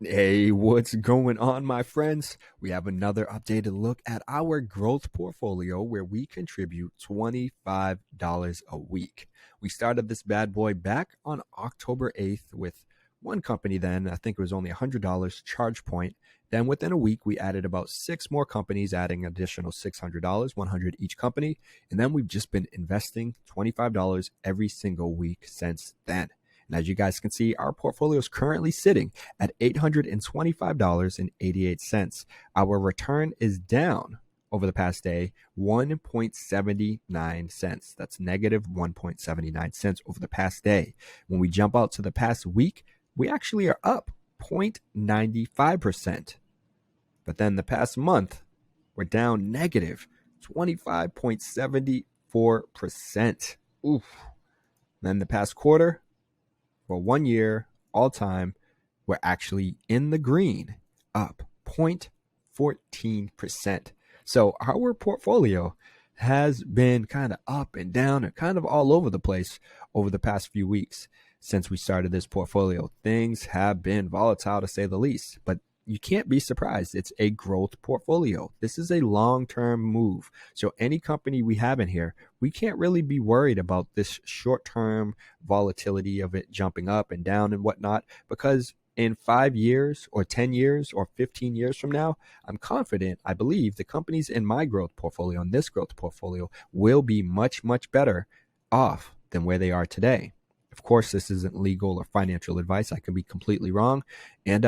Hey, what's going on, my friends? We have another updated look at our growth portfolio where we contribute $25 a week. We started this bad boy back on October 8th with one company then. I think it was only $100 charge point. Then within a week, we added about six more companies, adding additional $600, 100 each company. And then we've just been investing $25 every single week since then. And as you guys can see, our portfolio is currently sitting at $825.88. Our return is down over the past day 1.79 cents. That's negative 1.79 cents over the past day. When we jump out to the past week, we actually are up 0.95%. But then the past month, we're down negative 25.74%. Oof. Then the past quarter, for 1 year, all time, we're actually in the green, up 0.14%. So our portfolio has been kind of up and down and kind of all over the place over the past few weeks since we started this portfolio. Things have been volatile to say the least, but you can't be surprised. It's a growth portfolio. This is a long-term move. So any company we have in here, we can't really be worried about this short-term volatility of it jumping up and down and whatnot, because in 5 years or 10 years or 15 years from now, I'm confident, I believe the companies in my growth portfolio and this growth portfolio will be much, much better off than where they are today. Of course, this isn't legal or financial advice. I could be completely wrong. And,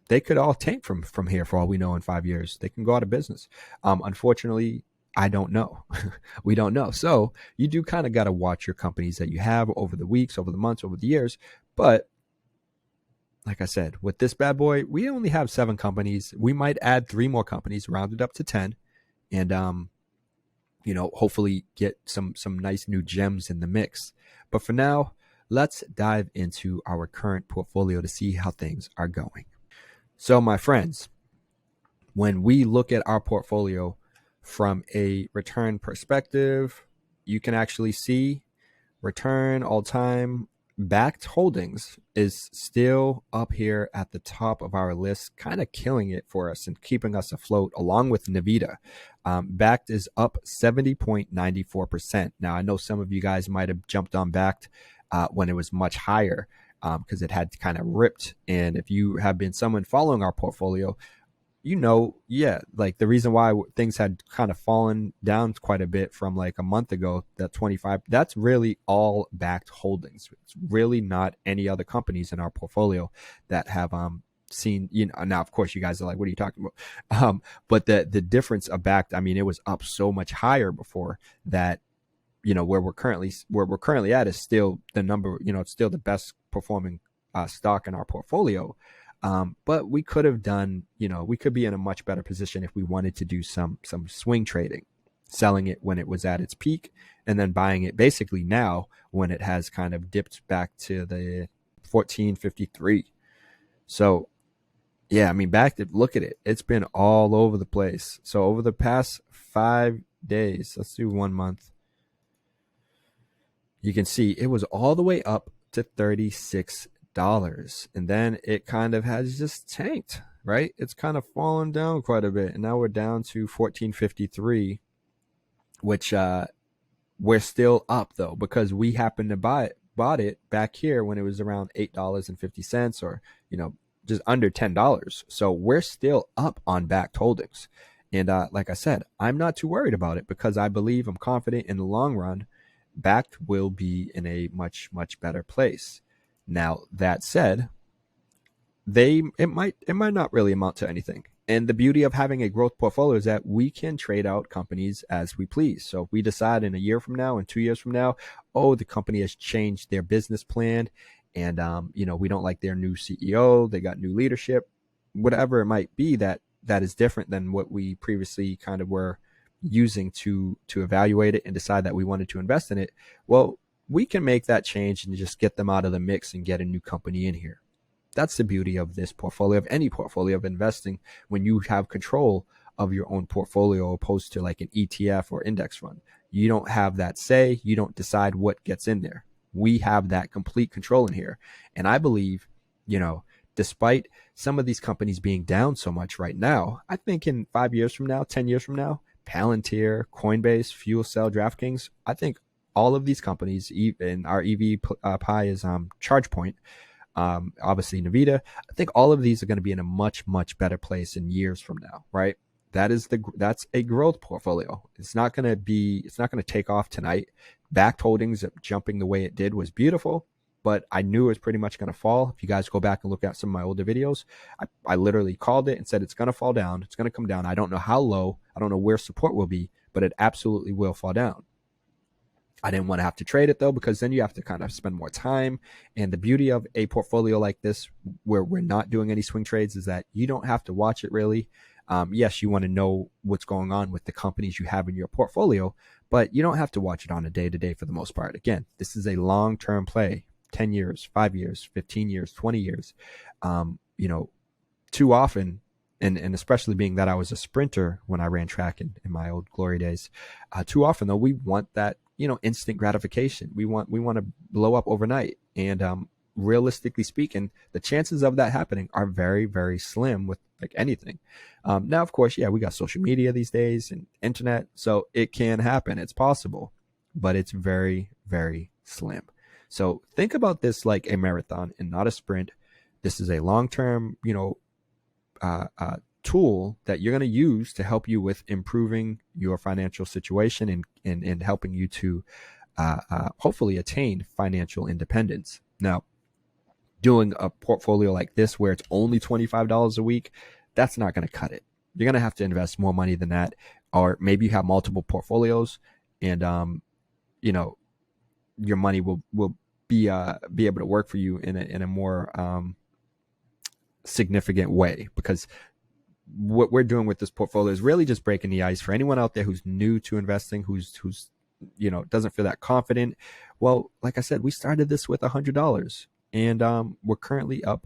they could all tank from here for all we know in 5 years. They can go out of business. Unfortunately, I don't know. We don't know. So you do kind of got to watch your companies that you have over the weeks, over the months, over the years. But like I said, with this bad boy, we only have 7 companies. We might add 3 more companies, rounded up to 10. And, hopefully get some nice new gems in the mix. But for now, let's dive into our current portfolio to see how things are going. So, my friends, when we look at our portfolio from a return perspective, you can actually see return all time BAKKT holdings is still up here at the top of our list, kind of killing it for us and keeping us afloat along with Nvidia. BAKKT is up 70.94%. Now, I know some of you guys might have jumped on BAKKT when it was much higher, because it had kind of ripped. And if you have been someone following our portfolio, like the reason why things had kind of fallen down quite a bit from like a month ago, that 25, that's really all BAKKT holdings. It's really not any other companies in our portfolio that have seen, now of course you guys are like, what are you talking about? But the difference of BAKKT, I mean, it was up so much higher before that. Where we're currently at is still the number, it's still the best performing stock in our portfolio. But we could have done, we could be in a much better position if we wanted to do some swing trading, selling it when it was at its peak and then buying it basically now when it has kind of dipped back to the 1453. So yeah, I mean, look at it. It's been all over the place. So over the past 5 days, let's do 1 month. You can see it was all the way up to $36. And then it kind of has just tanked, right? It's kind of fallen down quite a bit. And now we're down to 1453, which we're still up though, because we happened to bought it back here when it was around $8.50 or, just under $10. So we're still up on BAKKT holdings. And like I said, I'm not too worried about it because I'm confident in the long run, BAKKT will be in a much, much better place. Now, that said, it might not really amount to anything. And the beauty of having a growth portfolio is that we can trade out companies as we please. So if we decide in a year from now and 2 years from now, the company has changed their business plan and, we don't like their new CEO, they got new leadership, whatever it might be that is different than what we previously kind of were using to evaluate it and decide that we wanted to invest in it, well, we can make that change and just get them out of the mix and get a new company in here. That's the beauty of this portfolio, of any portfolio of investing, when you have control of your own portfolio opposed to like an ETF or index fund. You don't have that say. You don't decide what gets in there. We have that complete control in here. And I believe, despite some of these companies being down so much right now, I think in 5 years from now, 10 years from now, Palantir, Coinbase, Fuel Cell, DraftKings, I think all of these companies, even our EV pie is ChargePoint, obviously Nvidia. I think all of these are going to be in a much, much better place in years from now, right? That's a growth portfolio. It's not going to take off tonight. BAKKT holdings jumping the way it did was beautiful, but I knew it was pretty much going to fall. If you guys go back and look at some of my older videos, I literally called it and said it's going to fall down. It's going to come down. I don't know how low. I don't know where support will be, but it absolutely will fall down. I didn't want to have to trade it though, because then you have to kind of spend more time. And the beauty of a portfolio like this, where we're not doing any swing trades, is that you don't have to watch it really. Yes, you want to know what's going on with the companies you have in your portfolio, but you don't have to watch it on a day-to-day for the most part. Again, this is a long-term play, 10 years, 5 years, 15 years, 20 years. Too often, and especially being that I was a sprinter when I ran track in my old glory days, too often though, we want that, instant gratification. We want to blow up overnight. And realistically speaking, the chances of that happening are very, very slim with like anything. Now, of course, we got social media these days and internet, so it can happen. It's possible, but it's very, very slim. So think about this like a marathon and not a sprint. This is a long-term, tool that you're going to use to help you with improving your financial situation and helping you to hopefully attain financial independence. Now, doing a portfolio like this where it's only $25 a week, that's not going to cut it. You're going to have to invest more money than that, or maybe you have multiple portfolios, and your money will be able to work for you in a more significant way, because what we're doing with this portfolio is really just breaking the ice for anyone out there who's new to investing, who's doesn't feel that confident. Well, like I said, we started this with $100, and we're currently up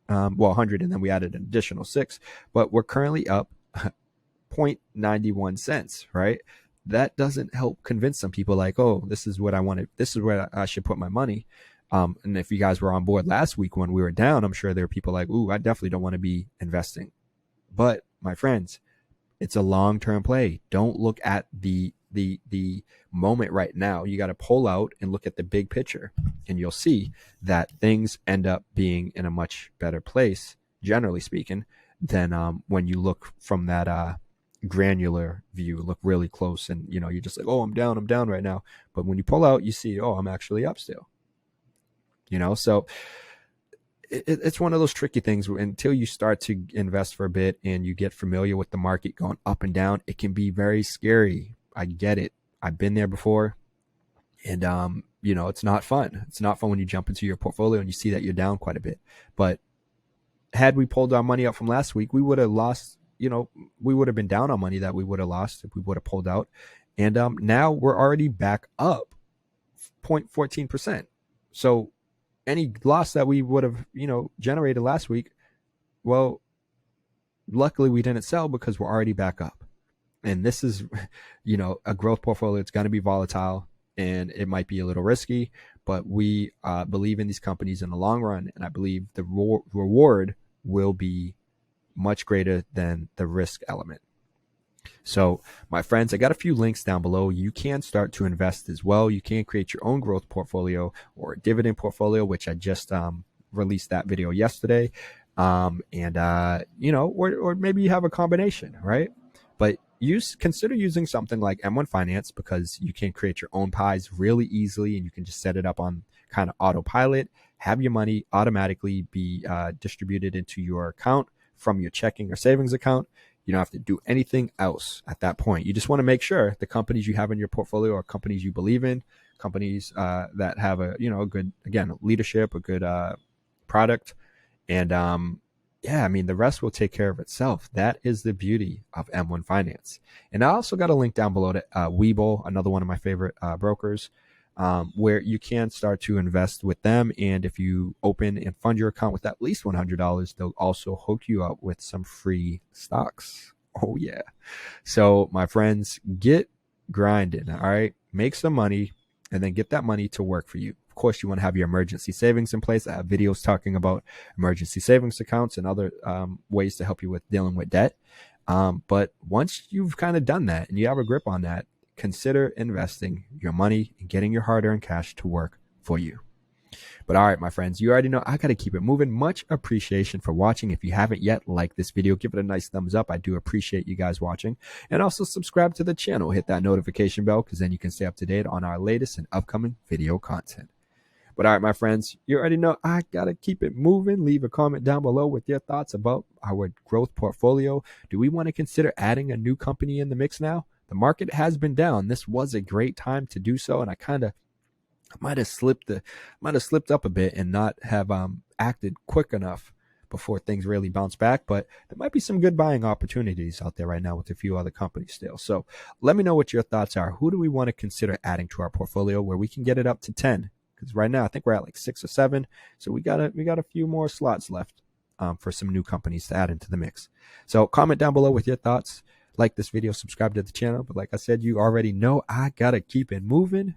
100, and then we added an additional 6, but we're currently up 0.91 cents, right? That doesn't help convince some people like, oh, this is what I wanted, this is where I should put my money. And if you guys were on board last week when we were down, I'm sure there are people like, ooh, I definitely don't want to be investing. But my friends, it's a long-term play. Don't look at the moment right now. You got to pull out and look at the big picture, and you'll see that things end up being in a much better place, generally speaking, than when you look from that granular view, look really close, and you're just like, oh, I'm down right now. But when you pull out, you see, oh, I'm actually up still. So it's one of those tricky things. Until you start to invest for a bit and you get familiar with the market going up and down, it can be very scary. I get it. I've been there before. And, it's not fun. It's not fun when you jump into your portfolio and you see that you're down quite a bit. But had we pulled our money out from last week, we would have lost, we would have been down on money that we would have lost if we would have pulled out. And now we're already back up 0.14%. So any loss that we would have, generated last week, well, luckily we didn't sell because we're already back up. And this is, a growth portfolio. It's going to be volatile and it might be a little risky, but we believe in these companies in the long run. And I believe the reward will be much greater than the risk element. So my friends, I got a few links down below. You can start to invest as well. You can create your own growth portfolio or a dividend portfolio, which I just released that video yesterday. Or maybe you have a combination, right? But consider using something like M1 Finance, because you can create your own pies really easily, and you can just set it up on kind of autopilot, have your money automatically be distributed into your account from your checking or savings account. You don't have to do anything else at that point. You just want to make sure the companies you have in your portfolio are companies you believe in, companies that have a good, again, leadership, a good product, and the rest will take care of itself. That is the beauty of M1 Finance. And I also got a link down below to Webull, another one of my favorite brokers, where you can start to invest with them. And if you open and fund your account with at least $100, they'll also hook you up with some free stocks. Oh yeah. So my friends, get grinding. All right. Make some money and then get that money to work for you. Of course, you want to have your emergency savings in place. I have videos talking about emergency savings accounts and other ways to help you with dealing with debt. But once you've kind of done that and you have a grip on that, consider investing your money and getting your hard-earned cash to work for you. But all right, my friends, you already know I got to keep it moving. Much appreciation for watching. If you haven't yet liked this video, give it a nice thumbs up. I do appreciate you guys watching. And also subscribe to the channel. Hit that notification bell because then you can stay up to date on our latest and upcoming video content. But all right, my friends, you already know I got to keep it moving. Leave a comment down below with your thoughts about our growth portfolio. Do we want to consider adding a new company in the mix now? The market has been down. This was a great time to do so, and I might have slipped up a bit and not have acted quick enough before things really bounce back. But there might be some good buying opportunities out there right now with a few other companies still. So let me know what your thoughts are. Who do we want to consider adding to our portfolio where we can get it up to 10? Because right now I think we're at like 6 or 7. So we got a few more slots left for some new companies to add into the mix. So comment down below with your thoughts. Like this video, subscribe to the channel. But like I said, you already know I gotta keep it moving.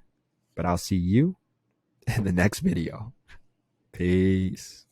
But I'll see you in the next video. Peace.